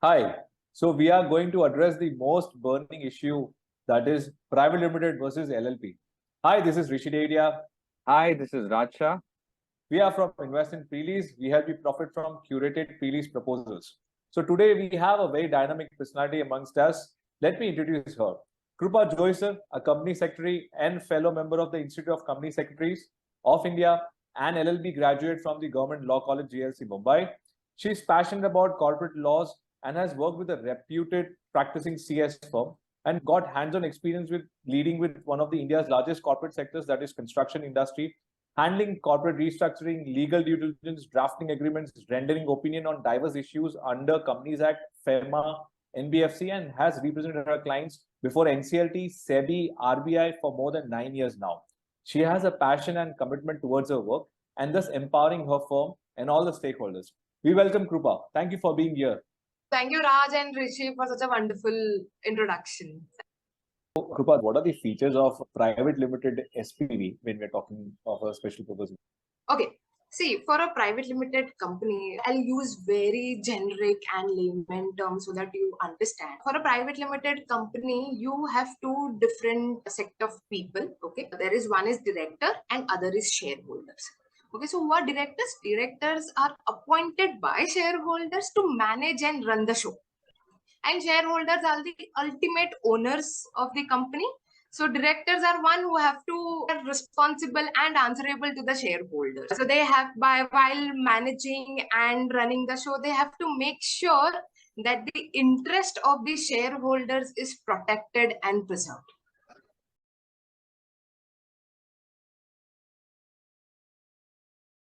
Hi. So we are going to address the most burning issue, that is private limited versus LLP. Hi, this is Rishi. Hi, this is Raja. We are from Invest in Pre-Leased. We help you profit from curated pre-lease proposals. So today we have a very dynamic personality amongst us. Let me introduce her. Krupa Joisar, a company secretary and fellow member of the Institute of Company Secretaries of India and LLB graduate from the Government Law College GLC Mumbai. She is passionate about corporate laws and has worked with a reputed practicing CS firm and got hands-on experience with leading with one of the India's largest corporate sectors, that is construction industry, handling corporate restructuring, legal due diligence, drafting agreements, rendering opinion on diverse issues under Companies Act, FEMA, NBFC, and has represented her clients before NCLT, SEBI, RBI for more than 9 years now. She has a passion and commitment towards her work and thus empowering her firm and all the stakeholders. We welcome Krupa. Thank you for being here. Thank you, Raj and Rishi, for such a wonderful introduction. Krupa, what are the features of private limited SPV when we're talking of a special purpose? Okay, see, for a private limited company, I'll use very generic and layman terms so that you understand. For a private limited company, you have two different set of people. Okay, there is one is director and other is shareholders. Okay, so who are directors? Directors are appointed by shareholders to manage and run the show. And shareholders are the ultimate owners of the company. So directors are one who have to be responsible and answerable to the shareholders. So they have, while managing and running the show, they have to make sure that the interest of the shareholders is protected and preserved.